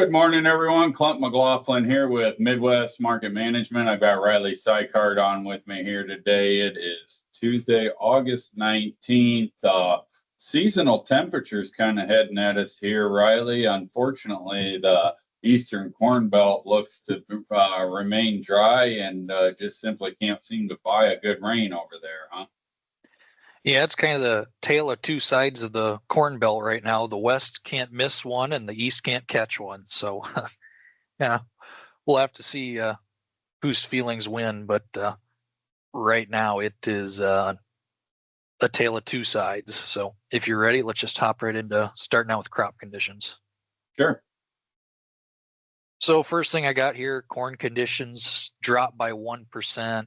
Good morning, everyone. Clint McLaughlin here with Midwest Market Management. I've got Riley Sykart on with me here today. It is Tuesday, August 19th. Seasonal temperatures kind of heading at us here, Riley. Unfortunately, the eastern corn belt looks to remain dry and just simply can't seem to buy a good rain over there, huh? Yeah, it's kind of the tale of two sides of the corn belt right now. The west can't miss one and the east can't catch one. So, yeah, we'll have to see whose feelings win. But right now it is a tale of two sides. So if you're ready, let's just hop right into starting out with crop conditions. Sure. So first thing I got here, corn conditions dropped by 1%.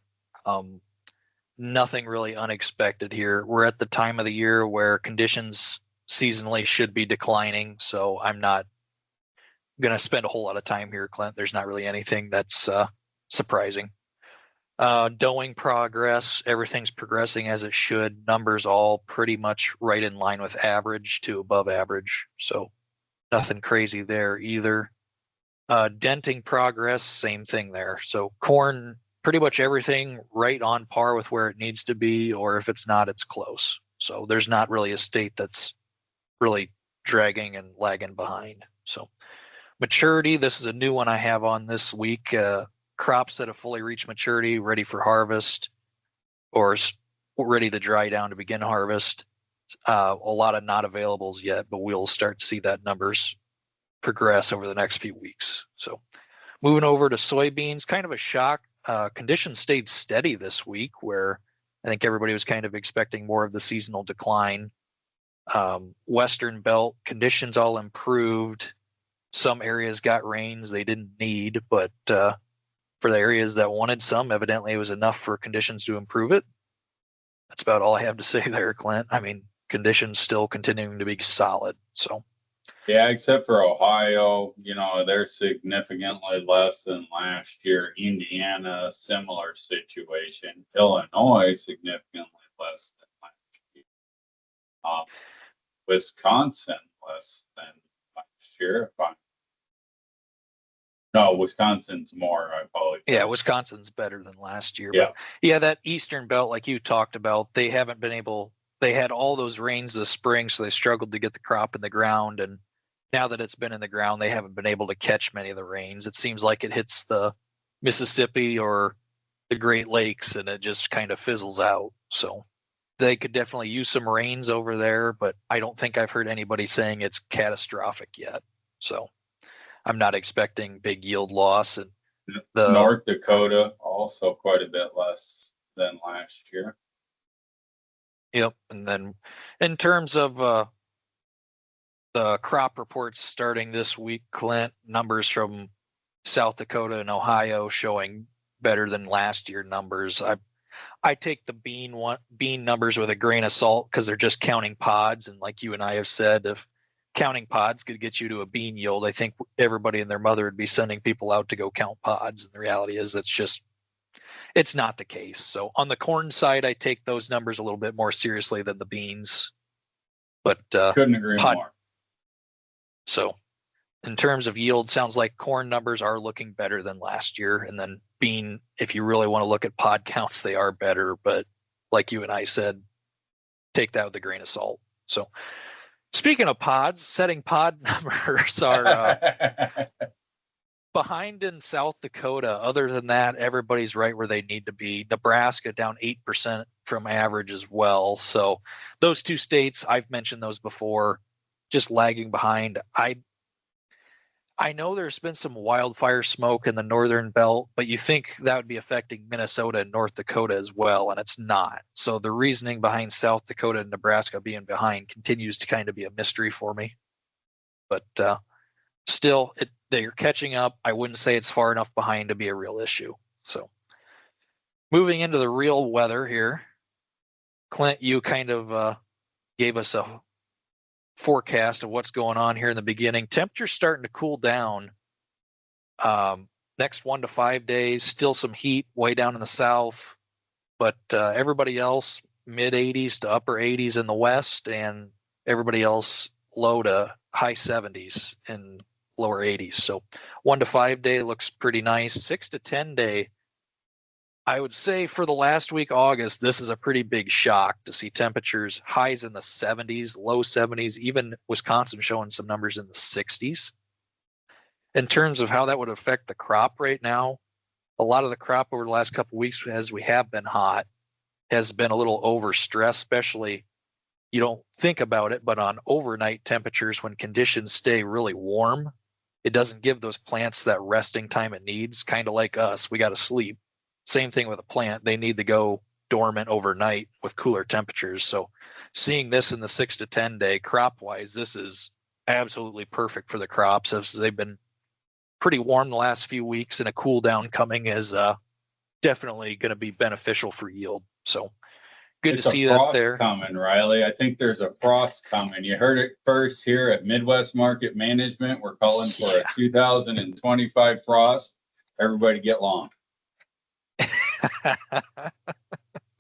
Nothing really unexpected here. We're at the time of the year where conditions seasonally should be declining, so I'm not going to spend a whole lot of time here, Clint. There's not really anything that's surprising. Doing progress, everything's progressing as it should. Numbers all pretty much right in line with average to above average, so nothing crazy there either. Denting progress, same thing there. So corn, pretty much everything right on par with where it needs to be, or if it's not, it's close. So there's not really a state that's really dragging and lagging behind. So maturity, this is a new one I have on this week. Crops that have fully reached maturity, ready for harvest, or ready to dry down to begin harvest. A lot of not availables yet, but we'll start to see that numbers progress over the next few weeks. So moving over to soybeans, kind of a shock. Conditions stayed steady this week, where I think everybody was kind of expecting more of the seasonal decline. Western belt conditions all improved. Some areas got rains they didn't need, but for the areas that wanted some, evidently it was enough for conditions to improve it. That's about all I have to say there, Clint. I mean, conditions still continuing to be solid. So Yeah, except for Ohio, they're significantly less than last year. Indiana, similar situation. Illinois, significantly less than last year. Wisconsin, less than last year. No, Wisconsin's more, I apologize. Yeah, Wisconsin's better than last year. Yeah. But yeah, that Eastern belt, like you talked about, they haven't been able, they had all those rains this spring, so they struggled to get the crop in the ground. And now that it's been in the ground, they haven't been able to catch many of the rains. It seems like it hits the Mississippi or the Great Lakes and it just kind of fizzles out. So they could definitely use some rains over there, but I don't think I've heard anybody saying it's catastrophic yet. So I'm not expecting big yield loss. And North Dakota also quite a bit less than last year. Yep. And then in terms of the crop reports starting this week, Clint, numbers from South Dakota and Ohio showing better than last year numbers. I take the bean numbers with a grain of salt because they're just counting pods, and like you and I have said, if counting pods could get you to a bean yield, I think everybody and their mother would be sending people out to go count pods. And the reality is it's not the case. So on the corn side, I take those numbers a little bit more seriously than the beans. But couldn't agree more. So in terms of yield, sounds like corn numbers are looking better than last year. And then bean, if you really want to look at pod counts, they are better. But like you and I said, take that with a grain of salt. So speaking of pods, setting pod numbers are behind in South Dakota. Other than that, everybody's right where they need to be. Nebraska down 8% from average as well. So those two states, I've mentioned those before, just lagging behind. I know there's been some wildfire smoke in the northern belt, but you think that would be affecting Minnesota and North Dakota as well, and it's not. So the reasoning behind South Dakota and Nebraska being behind continues to kind of be a mystery for me. But still, they're catching up. I wouldn't say it's far enough behind to be a real issue. So moving into the real weather here, Clint, you kind of gave us a forecast of what's going on here in the beginning. Temperature's starting to cool down. Next 1 to 5 days, still some heat way down in the south, but everybody else mid 80s to upper 80s in the west, and everybody else low to high 70s in lower 80s. So 1 to 5 day looks pretty nice. 6 to 10 day, I would say for the last week, August, this is a pretty big shock to see temperatures highs in the 70s, low 70s, even Wisconsin showing some numbers in the 60s. In terms of how that would affect the crop right now, a lot of the crop over the last couple of weeks, as we have been hot, has been a little overstressed, especially you don't think about it, but on overnight temperatures, when conditions stay really warm, it doesn't give those plants that resting time it needs, kind of like us. We got to sleep. Same thing with a plant. They need to go dormant overnight with cooler temperatures. So seeing this in the 6 to 10 day crop wise, this is absolutely perfect for the crops as they've been pretty warm the last few weeks, and a cool down coming is definitely going to be beneficial for yield. So good It's to a see that frost there. coming, Riley. I think there's a frost coming. You heard it first here at Midwest Market Management. We're calling for a 2025 frost. Everybody get long.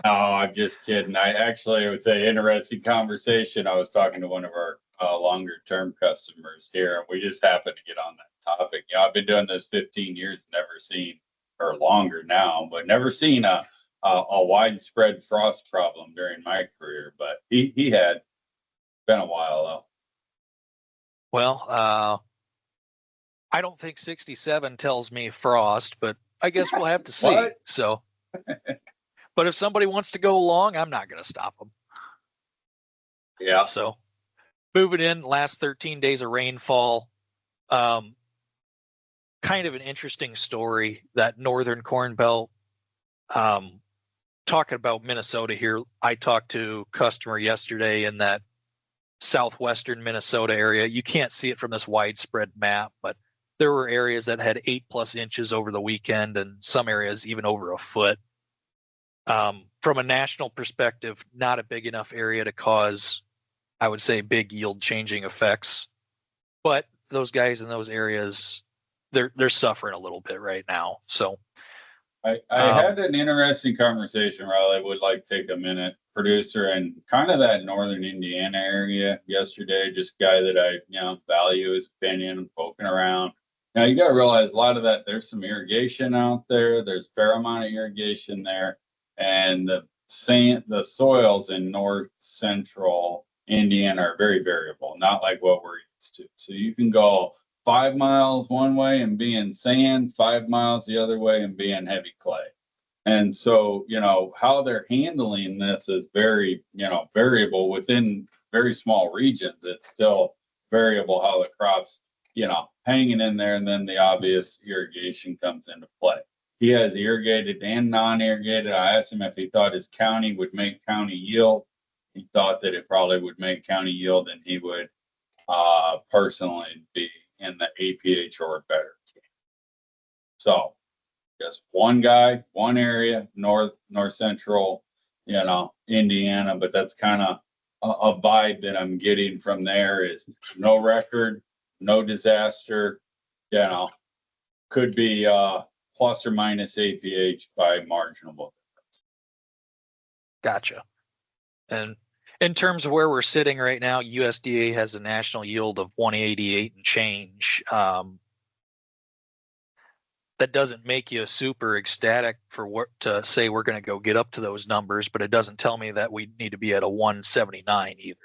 No, I'm just kidding. It was an interesting conversation. I was talking to one of our longer term customers here, and we just happened to get on that topic. I've been doing this 15 years, never seen, or longer now, but never seen a widespread frost problem during my career. But he had been a while though. Well, I don't think 67 tells me frost, but I guess we'll have to see. What? So, but if somebody wants to go along, I'm not going to stop them. Yeah. So, moving in, last 13 days of rainfall. Kind of an interesting story, that northern corn belt. Talking about Minnesota here, I talked to a customer yesterday in that southwestern Minnesota area. You can't see it from this widespread map, but there were areas that had 8+ inches over the weekend, and some areas even over a foot. From a national perspective, not a big enough area to cause, I would say, big yield changing effects. But those guys in those areas, they're suffering a little bit right now. So I had an interesting conversation, Riley. I would like to take a minute. Producer in kind of that northern Indiana area yesterday, just guy that I value his opinion, poking around. Now you got to realize a lot of that. There's some irrigation out there. There's a fair amount of irrigation there, and the soils in north central Indiana are very variable, not like what we're used to. So you can go 5 miles one way and be in sand, 5 miles the other way and be in heavy clay. And so, how they're handling this is very, variable within very small regions. It's still variable how the crops, hanging in there, and then the obvious irrigation comes into play. He has irrigated and non-irrigated. I asked him if he thought his county would make county yield. He thought that it probably would make county yield, and he would personally be in the APH or better. So just one guy, one area, north central, Indiana, but that's kind of a vibe that I'm getting from there is no record, no disaster, could be plus or minus APH by marginal difference. Gotcha. And in terms of where we're sitting right now, USDA has a national yield of 188 and change. That doesn't make you super ecstatic for what to say we're going to go get up to those numbers, but it doesn't tell me that we need to be at a 179 either.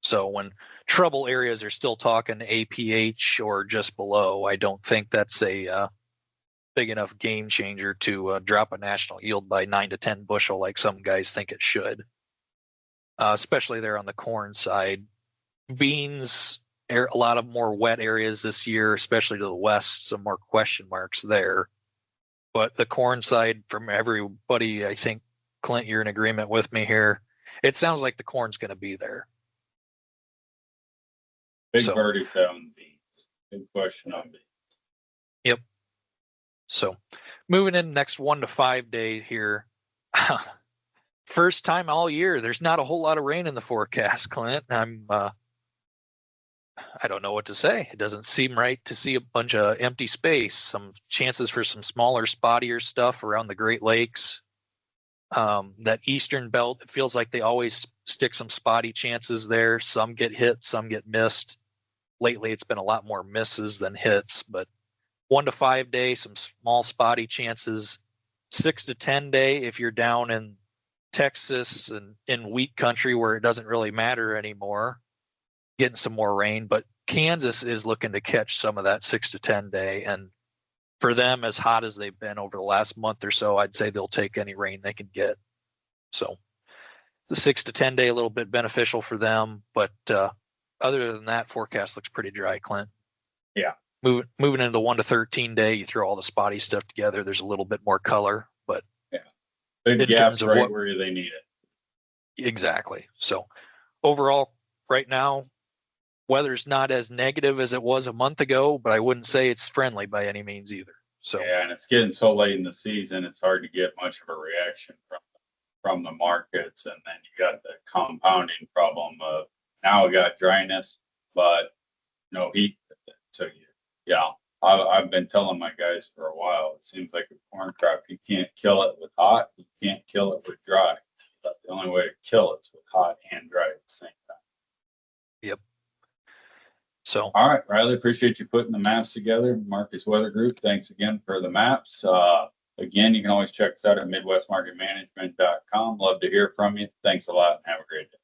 So when trouble areas are still talking APH or just below, I don't think that's a big enough game changer to drop a national yield by 9 to 10 bushel like some guys think it should. Especially there on the corn side. Beans, a lot of more wet areas this year, especially to the west, some more question marks there. But the corn side, from everybody, I think, Clint, you're in agreement with me here. It sounds like the corn's going to be there. Big verdict on beans. Big question on beans. Yep. So moving in next 1 to 5 day here. First time all year, there's not a whole lot of rain in the forecast, Clint. I don't know what to say. It doesn't seem right to see a bunch of empty space. Some chances for some smaller, spottier stuff around the Great Lakes. That eastern belt, it feels like they always stick some spotty chances there. Some get hit, some get missed. lately it's been a lot more misses than hits, but 1 to 5 day, some small spotty chances. 6 to 10 day, if you're down in Texas and in wheat country where it doesn't really matter anymore, getting some more rain. But Kansas is looking to catch some of that 6 to 10 day. And for them, as hot as they've been over the last month or so, I'd say they'll take any rain they can get. So the 6 to 10 day, a little bit beneficial for them. But other than that, forecast looks pretty dry, Clint. Yeah. Moving into the 1 to 13 day, you throw all the spotty stuff together. There's a little bit more color, but big gaps right where they need it. Exactly. So overall, right now, weather's not as negative as it was a month ago, but I wouldn't say it's friendly by any means either. So yeah, and it's getting so late in the season, it's hard to get much of a reaction from the markets, and then you got the compounding problem of now we got dryness, but no heat. So I've been telling my guys for a while. It seems like a corn crop, you can't kill it with hot, you can't kill it with dry. But the only way to kill it's with hot and dry at the same time. Yep. So all right, Riley, appreciate you putting the maps together. Marcus Weather Group, thanks again for the maps. Again, you can always check us out at MidwestMarketManagement.com. Love to hear from you. Thanks a lot and have a great day.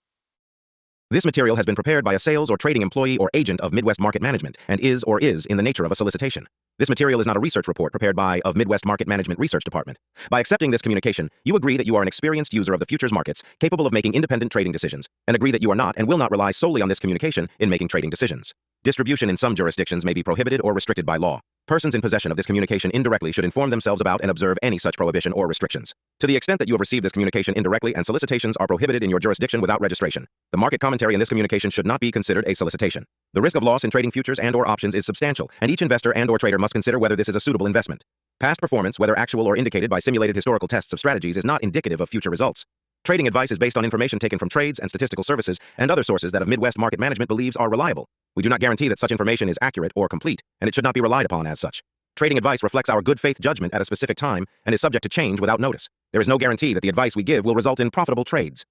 This material has been prepared by a sales or trading employee or agent of Midwest Market Management and is in the nature of a solicitation. This material is not a research report prepared by of Midwest Market Management Research Department. By accepting this communication, you agree that you are an experienced user of the futures markets, capable of making independent trading decisions, and agree that you are not and will not rely solely on this communication in making trading decisions. Distribution in some jurisdictions may be prohibited or restricted by law. Persons in possession of this communication indirectly should inform themselves about and observe any such prohibition or restrictions. To the extent that you have received this communication indirectly and solicitations are prohibited in your jurisdiction without registration, the market commentary in this communication should not be considered a solicitation. The risk of loss in trading futures and/or options is substantial, and each investor and/or trader must consider whether this is a suitable investment. Past performance, whether actual or indicated by simulated historical tests of strategies, is not indicative of future results. Trading advice is based on information taken from trades and statistical services and other sources that of Midwest Market Management believes are reliable. We do not guarantee that such information is accurate or complete, and it should not be relied upon as such. Trading advice reflects our good faith judgment at a specific time and is subject to change without notice. There is no guarantee that the advice we give will result in profitable trades.